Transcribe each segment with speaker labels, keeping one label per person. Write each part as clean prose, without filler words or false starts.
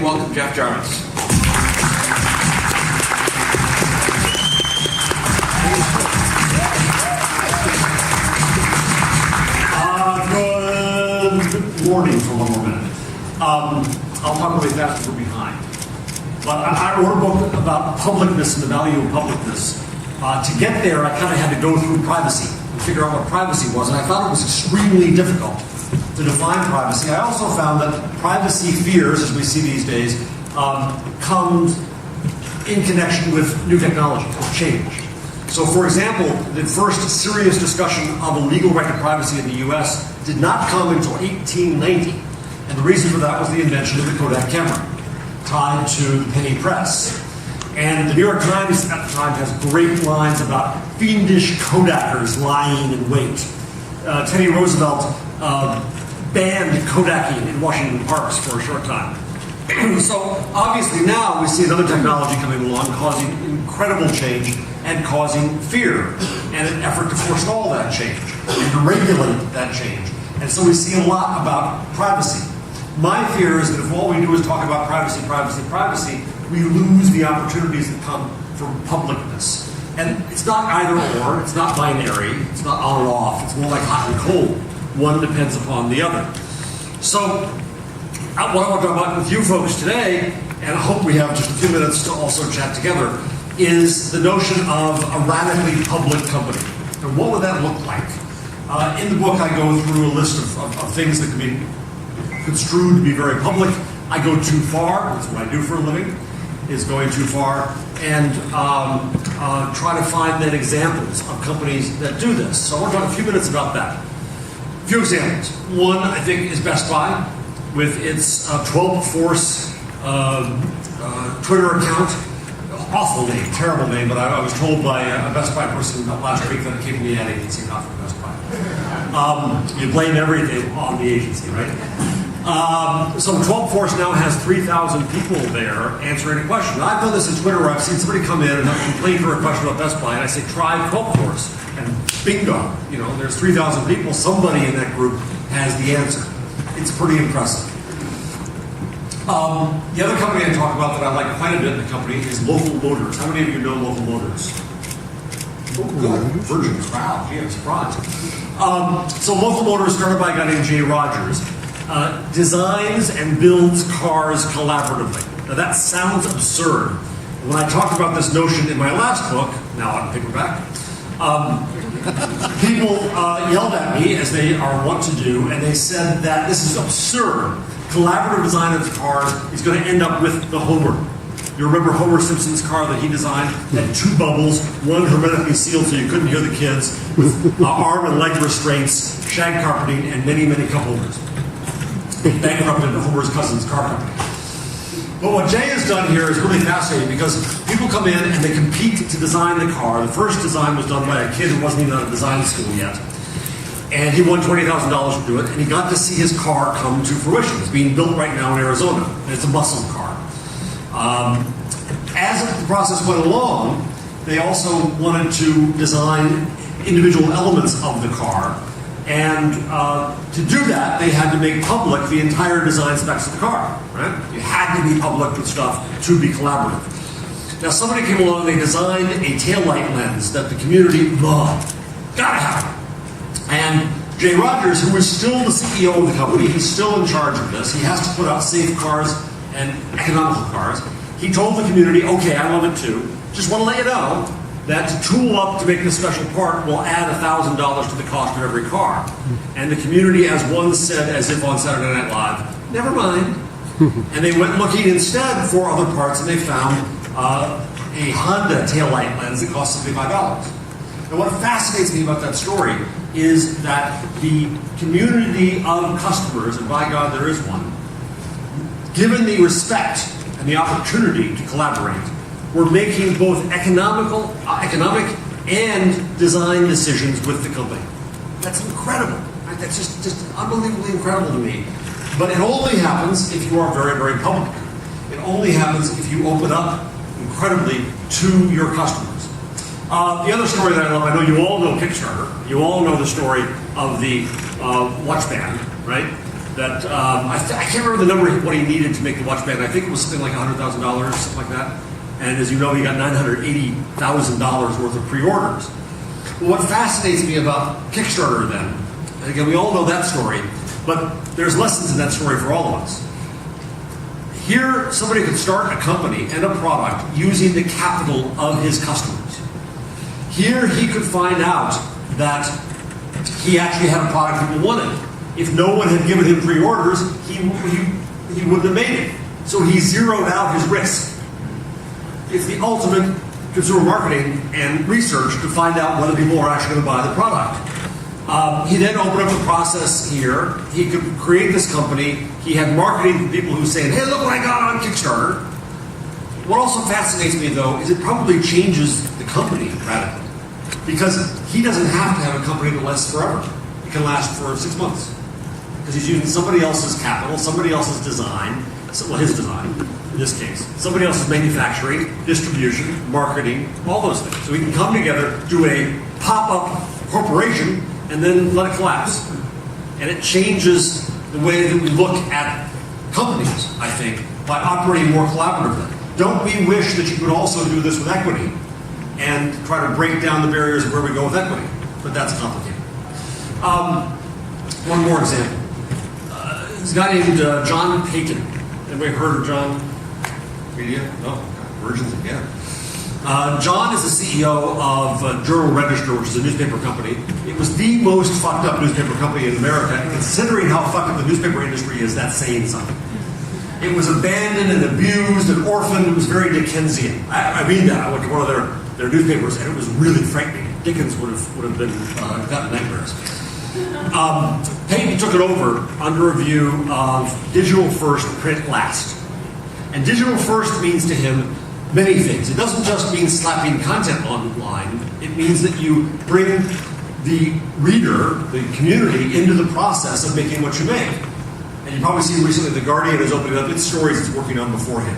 Speaker 1: me welcome Jeff Jarvis.
Speaker 2: Good morning for one more minute. I'll talk really fast because we're behind. But I wrote a book about publicness and the value of publicness. To get there, I kind of had to go through privacy and figure out what privacy was, and I found it was extremely difficult to define privacy. I also found that privacy fears, as we see these days, comes in connection with new technology, with change. So, for example, the first serious discussion of a legal right to privacy in the U.S. did not come until 1890. And the reason for that was the invention of the Kodak camera, tied to the penny press. And the New York Times at the time has great lines about fiendish Kodakers lying in wait. Teddy Roosevelt banned Kodaking in Washington parks for a short time. So obviously now we see another technology coming along causing incredible change and causing fear and an effort to forestall that change and to regulate that change. And so we see a lot about privacy. My fear is that if all we do is talk about privacy, privacy, privacy, we lose the opportunities that come from publicness. And it's not either or, it's not binary, it's not on or off, it's more like hot and cold. One depends upon the other. So what I want to talk about with you folks today, and I hope we have just a few minutes to also chat together, is the notion of a radically public company. And what would that look like? In the book, I go through a list of things that can be construed to be very public. I go too far, that's what I do for a living, is going too far, and try to find then examples of companies that do this. So I want to talk a few minutes about that. A few examples. One, I think, is Best Buy, with its 12th Force Twitter account. Awful name, terrible name, but I was told by a Best Buy person last week that it came from the ad agency, not from Best Buy. You blame everything on the agency, right? So 12th Force now has 3,000 people there answering a question. I've done this in Twitter where I've seen somebody come in and have complained for a question about Best Buy, and I say, try 12th Force. And bingo, there's 3,000 people, somebody in that group has the answer. It's pretty impressive. The other company I talk about that I like quite a bit in the company is Local Motors. How many of you know Local Motors? Oh, good. Virgin crowd. Gee, I'm surprised. So Local Motors, started by a guy named Jay Rogers, designs and builds cars collaboratively. Now that sounds absurd. When I talked about this notion in my last book, now on paperback, people yelled at me, as they are wont to do, and they said that this is absurd. Collaborative design of cars is going to end up with the Homer. You remember Homer Simpson's car that he designed? Had two bubbles, one hermetically sealed so you couldn't hear the kids, with arm and leg restraints, shag carpeting, and many, many cup holders. He bankrupted Homer's cousin's car company. But what Jay has done here is really fascinating because people come in and they compete to design the car. The first design was done by a kid who wasn't even out of design school yet. And he won $20,000 to do it, and he got to see his car come to fruition. It's being built right now in Arizona, and it's a muscle car. As the process went along, they also wanted to design individual elements of the car, and to do that, they had to make public the entire design specs of the car. Right? You had to be public with stuff to be collaborative. Now, somebody came along, they designed a taillight lens that the community loved. Gotta have it. And Jay Rogers, who is still the CEO of the company, he's still in charge of this. He has to put out safe cars and economical cars. He told the community, okay, I love it too. Just want to let you know that to tool up to make this special part will add $1,000 to the cost of every car. And the community, as one said, as if on Saturday Night Live, never mind. And they went looking instead for other parts, and they found a Honda taillight lens that cost $75. And what fascinates me about that story is that the community of customers, and by God there is one, given the respect and the opportunity to collaborate, we're making both economic and design decisions with the company. That's incredible. Right? That's just unbelievably incredible to me. But it only happens if you are very, very public. It only happens if you open up incredibly to your customers. The other story that I love, I know you all know Kickstarter. You all know the story of the watch band, right? that I can't remember the number what he needed to make the watch band. I think it was something like $100,000, something like that. And as you know, he got $980,000 worth of pre-orders. Well, what fascinates me about Kickstarter then, and again, we all know that story, but there's lessons in that story for all of us. Here, somebody could start a company and a product using the capital of his customers. Here, he could find out that he actually had a product people wanted. If no one had given him pre-orders, he wouldn't have made it. So he zeroed out his risk. It's the ultimate consumer marketing and research to find out whether people are actually going to buy the product. He then opened up the process here. He could create this company. He had marketing people who saying, hey, look what I got on Kickstarter. What also fascinates me, though, is it probably changes the company radically. Because he doesn't have to have a company that lasts forever. It can last for 6 months. Because he's using somebody else's capital, somebody else's design, well, his design, in this case. Somebody else's manufacturing, distribution, marketing, all those things. So we can come together, do a pop-up corporation, and then let it collapse. And it changes the way that we look at companies, I think, by operating more collaboratively. Don't we wish that you could also do this with equity and try to break down the barriers of where we go with equity? But that's complicated. One more example. There's a guy named John Payton. Anybody heard of John? Media? No? Virgins again. John is the CEO of Journal Register, which is a newspaper company. It was the most fucked up newspaper company in America. And considering how fucked up the newspaper industry is, that's saying something. It was abandoned and abused and orphaned. It was very Dickensian. I mean that. I went to one of their newspapers, and it was really frightening. Dickens would have been gotten nightmares. Payton took it over under a view of digital first, print last. And digital first means to him many things. It doesn't just mean slapping content online. It means that you bring the reader, the community, into the process of making what you make. And you probably see recently The Guardian is opening up its stories it's working on beforehand.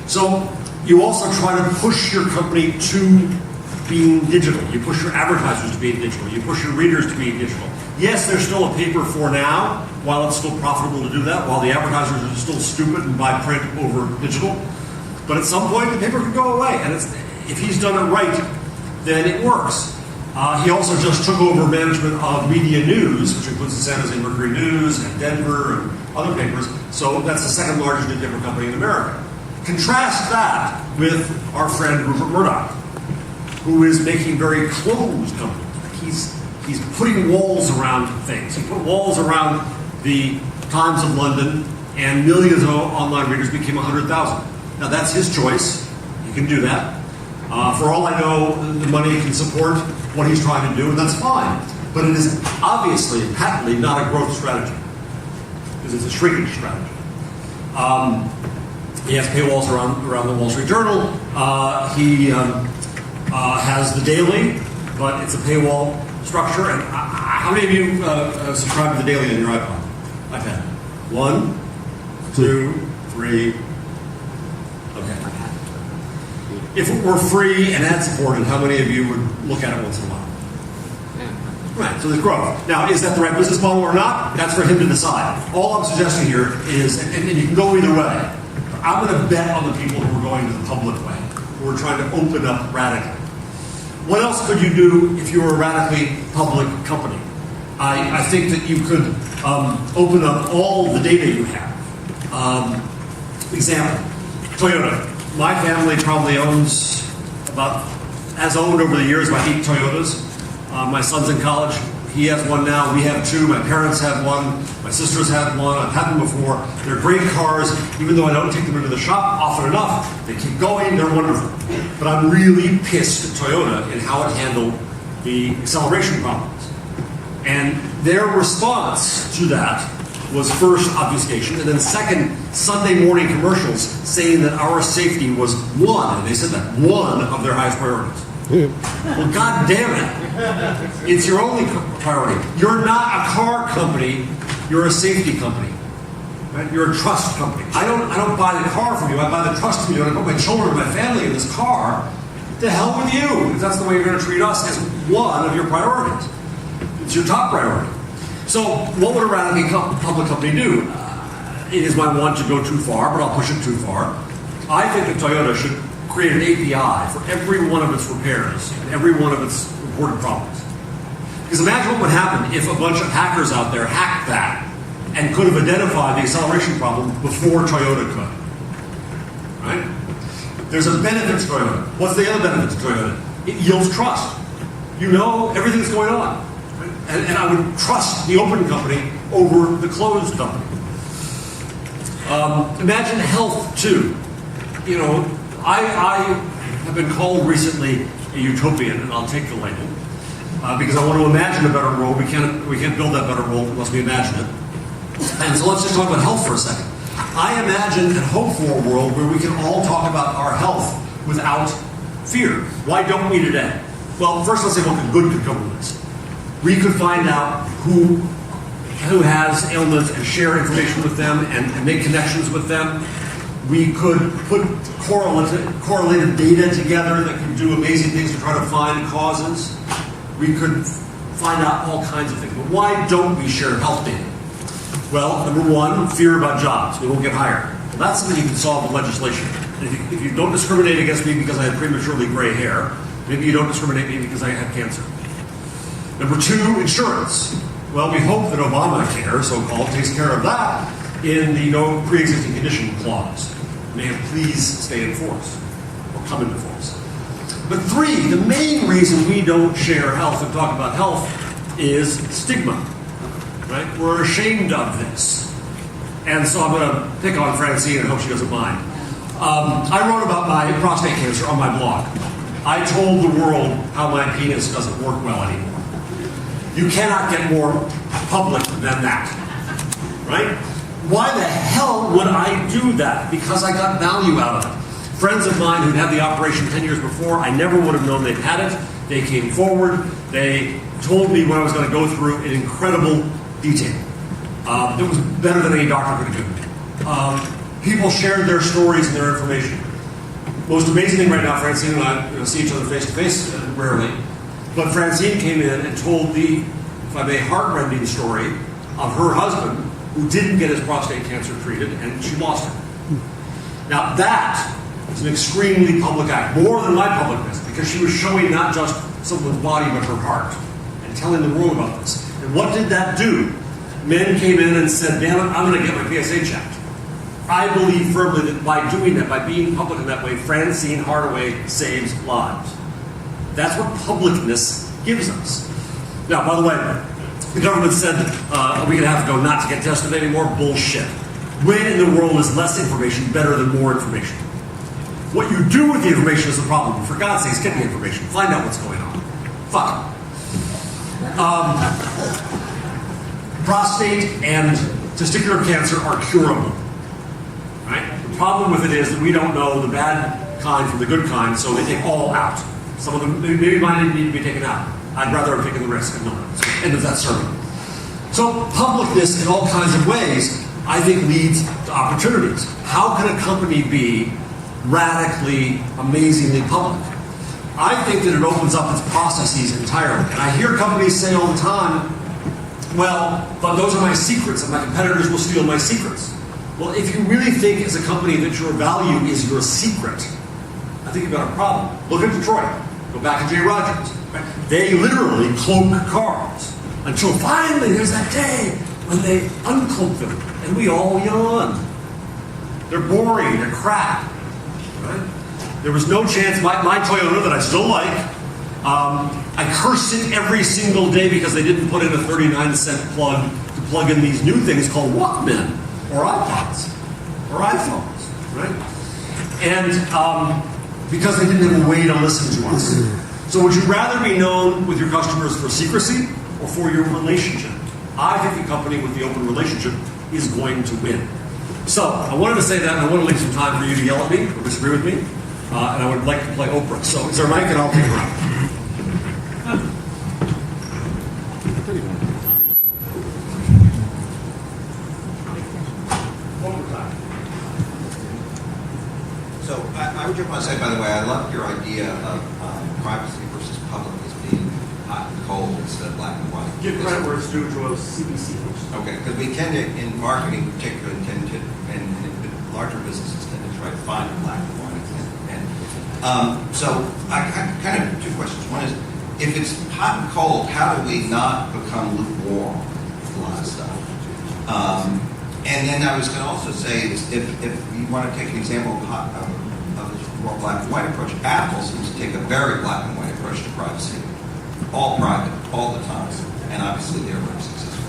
Speaker 2: So you also try to push your company to being digital. You push your advertisers to being digital. You push your readers to being digital. Yes, there's still a paper for now, while it's still profitable to do that, while the advertisers are still stupid and buy print over digital. But at some point, the paper could go away. And if he's done it right, then it works. He also just took over management of media news, which includes the San Jose Mercury News and Denver and other papers. So that's the second largest newspaper company in America. Contrast that with our friend Rupert Murdoch, who is making very closed companies. He's putting walls around things. He put walls around the Times of London, and millions of online readers became 100,000. Now that's his choice. He can do that. For all I know, the money can support what he's trying to do, and that's fine. But it is obviously, patently, not a growth strategy, because it's a shrinkage strategy. He has paywalls around the Wall Street Journal. He has the Daily, but it's a paywall structure. And how many of you subscribe to the Daily on your iPod? iPad? 1, 2, 3. Okay. If it were free and ad supported, how many of you would look at it once in a while? Right, so there's growth. Now, is that the right business model or not? That's for him to decide. All I'm suggesting here is, and you can go either way, I'm going to bet on the people who are going to the public way, who are trying to open up radically. What else could you do if you were a radically public company? I think that you could open up all the data you have. Example, Toyota. My family probably owns has owned over the years about 8 Toyotas. My son's in college. He has one now. We have 2. My parents have one. My sisters have one. I've had them before. They're great cars. Even though I don't take them into the shop often enough, they keep going. They're wonderful. But I'm really pissed at Toyota in how it handled the acceleration problems. And their response to that was first obfuscation, and then second, Sunday morning commercials saying that our safety was one, and they said that, one of their highest priorities. Well, God damn it. It's your only priority. You're not a car company, you're a safety company. Right? You're a trust company. I don't buy the car from you, I buy the trust from you, and I put my children and my family in this car. To hell with you, if that's the way you're going to treat us as one of your priorities. It's your top priority. So what would a radically public company do? It is my want to go too far, but I'll push it too far. I think that Toyota should create an API for every one of its repairs and every one of its reported problems. Because imagine what would happen if a bunch of hackers out there hacked that and could have identified the acceleration problem before Toyota could. Right? There's a benefit to Toyota. What's the other benefit to Toyota? It yields trust. You know everything that's going on. Right? And I would trust the open company over the closed company. Imagine health, too. You know, I have been called recently a utopian, and I'll take the label, because I want to imagine a better world. We can't build that better world unless we imagine it. And so let's just talk about health for a second. I imagine and hope for a world where we can all talk about our health without fear. Why don't we today? Well, first let's say what good could come from this. We could find out who has ailments and share information with them and make connections with them. We could put correlated data together that could do amazing things to try to find causes. We could find out all kinds of things. But why don't we share health data? Well, number one, fear about jobs. We won't get hired. Well, that's something you can solve with legislation. And if you don't discriminate against me because I have prematurely gray hair, maybe you don't discriminate me because I have cancer. Number two, insurance. Well, we hope that Obamacare, so-called, takes care of that in the no pre-existing condition clause. May it please stay in force or come into force. But three, the main reason we don't share health and talk about health is stigma. Right? We're ashamed of this. And so I'm going to pick on Francine and hope she doesn't mind. I wrote about my prostate cancer on my blog. I told the world how my penis doesn't work well anymore. You cannot get more public than that. Right? Why the hell would I do that? Because I got value out of it. Friends of mine who'd had the operation 10 years before, I never would have known they'd had it. They came forward. They told me what I was going to go through in incredible detail. It was better than any doctor could have given me. People shared their stories and their information. Most amazing thing right now, Francine and I see each other face to face rarely, but Francine came in and told the, if I may, heart-rending story of her husband who didn't get his prostate cancer treated and she lost it. Now that is an extremely public act, more than my publicness, because she was showing not just someone's body but her heart and telling the world about this. And what did that do? Men came in and said, damn it, I'm going to get my PSA checked. I believe firmly that by doing that, by being public in that way, Francine Hardaway saves lives. That's what publicness gives us. Now, by the way, the government said a week and a half ago not to get tested anymore. Bullshit. When in the world is less information better than more information? What you do with the information is the problem. For God's sakes, get the information. Find out what's going on. Fuck. Prostate and testicular cancer are curable. Right? The problem with it is that we don't know the bad kind from the good kind, so they take all out. Some of them maybe might need to be taken out. I'd rather have taken the risk and not. So end of that sermon. So publicness in all kinds of ways, I think, leads to opportunities. How can a company be radically, amazingly public? I think that it opens up its processes entirely. And I hear companies say all the time, well, but those are my secrets, and my competitors will steal my secrets. Well, if you really think as a company that your value is your secret, I think you've got a problem. Look at Detroit. Go back to J. Rogers. They literally cloak cars until finally there's that day when they uncloak them, and we all yawn. They're boring. They're crap. Right? There was no chance. My Toyota that I still like, I cursed it every single day because they didn't put in a 39-cent plug to plug in these new things called Walkman or iPods or iPhones, right? And because they didn't have a way to listen to us. So would you rather be known with your customers for secrecy or for your relationship? I think the company with the open relationship is going to win. So I wanted to say that, and I want to leave some time for you to yell at me or disagree with me. And I would like to play Oprah. So is there a mic, and I'll take her out.
Speaker 1: I would just want to say, by the way, I love your idea of privacy versus public as being hot and cold instead of black and white.
Speaker 2: Give credit where it's due to a CBC.
Speaker 1: Okay, because we tend to, in marketing particularly, and larger businesses tend to try to find a black and white. So I kind of two questions. One is, if it's hot and cold, how do we not become lukewarm with a lot of stuff? And then I was going to also say, is if you want to take an example of a more black and white approach, Apple seems to take a very black and white approach to privacy. All private, all the time. And obviously they're very successful.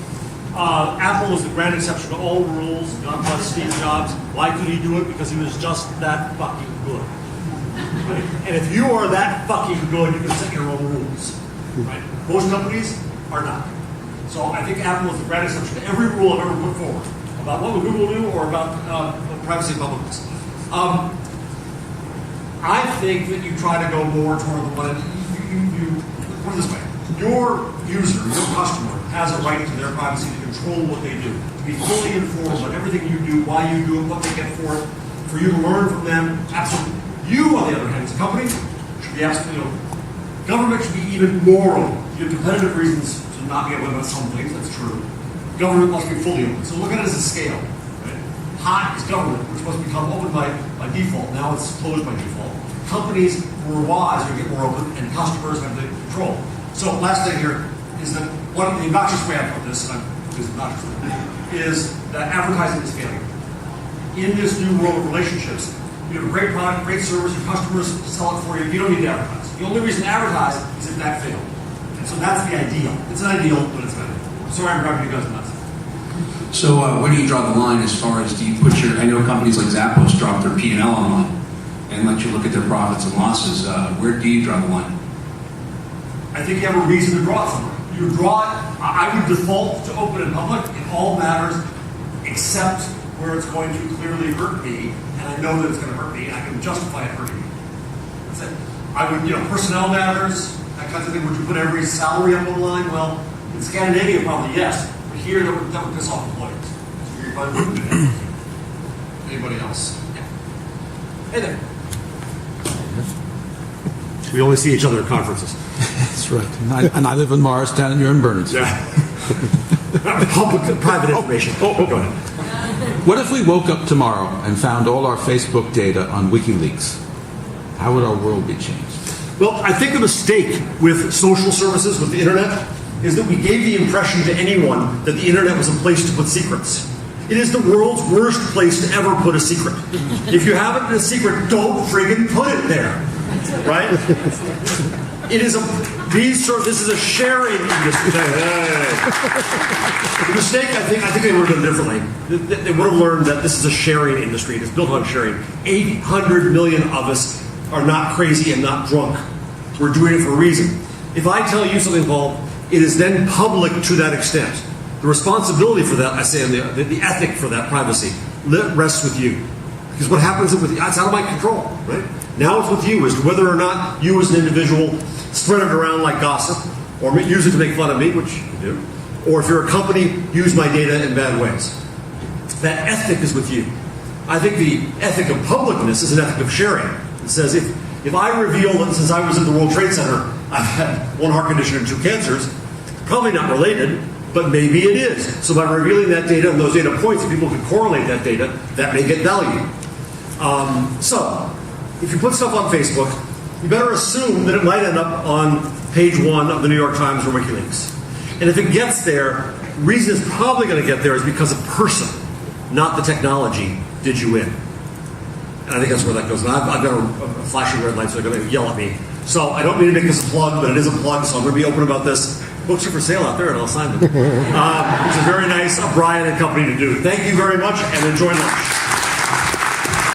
Speaker 2: Apple was the grand exception to all rules. God bless Steve Jobs. Why could he do it? Because he was just that fucking good. Right? And if you are that fucking good, you can set your own rules. Right? Most companies are not. So I think Apple is the grand exception to every rule I've ever put forward about what would Google do or about privacy and publicness. I think that you try to go more toward the one you put it this way. Your user, your customer, has a right to their privacy to control what they do, to be fully informed about everything you do, why you do it, what they get for it, for you to learn from them. Absolutely. You, on the other hand, as a company, should be absolutely open. Government should be even more open. You have competitive reasons to not be able to about some things, that's true. Government must be fully open. So look at it as a scale. Right? Hot is government, which must become open by default. Now it's closed by default. Companies who are wise are going to get more open, and customers have the control. So last thing here is that one of the obnoxious way I put this, and it's obnoxious, is that advertising is failing. In this new world of relationships, you have a great product, great service, your customers sell it for you, you don't need to advertise. The only reason to advertise is if that failed. And so that's the ideal. It's an ideal, but it's not. I'm sorry I'm driving you guys nuts.
Speaker 3: So where do you draw the line as far as do you put your, I know companies like Zappos drop their P&L online and let you look at their profits and losses. Where do you draw the line?
Speaker 2: I think you have a reason to draw it somewhere. You draw it, I would default to open in public in all matters except where it's going to clearly hurt me, and I know that it's going to hurt me, and I can justify it hurting me. That's it. I would, personnel matters, that kind of thing. Would you put every salary up online? Well, in Scandinavia, probably yes. But here, that would piss off employees. So you probably wouldn't do that. Anybody else? Yeah. Hey there. We only see each other at conferences.
Speaker 4: That's right. And I live in Morristown and you're in Bernards.
Speaker 2: Yeah. Public, private information. Go ahead.
Speaker 4: What if we woke up tomorrow and found all our Facebook data on WikiLeaks? How would our world be changed?
Speaker 2: Well, I think the mistake with social services, with the internet, is that we gave the impression to anyone that the internet was a place to put secrets. It is the world's worst place to ever put a secret. If you have it in a secret, don't friggin' put it there. Right? It is this is a sharing industry. The mistake, I think they would have done differently. They would have learned that this is a sharing industry. It's built on sharing. 800 million of us are not crazy and not drunk. We're doing it for a reason. If I tell you something, Paul, it is then public to that extent. The responsibility for that, I say, and the ethic for that privacy rests with you. Because what happens with you, it's out of my control, right? Now it's with you as to whether or not you as an individual spread it around like gossip, or use it to make fun of me, which you do, or if you're a company, use my data in bad ways. That ethic is with you. I think the ethic of publicness is an ethic of sharing. It says if I reveal that since I was at the World Trade Center, I've had one heart condition and 2 cancers, probably not related, but maybe it is. So by revealing that data and those data points, if people can correlate that data, that may get value. So, if you put stuff on Facebook, you better assume that it might end up on page 1 of the New York Times or WikiLeaks. And if it gets there, the reason it's probably going to get there is because a person, not the technology, did you in. And I think that's where that goes. And I've got a flashing red light, so they're going to yell at me. So I don't mean to make this a plug, but it is a plug, so I'm going to be open about this. Books are for sale out there, and I'll sign them. It's a very nice Brian and company to do. Thank you very much, and enjoy lunch.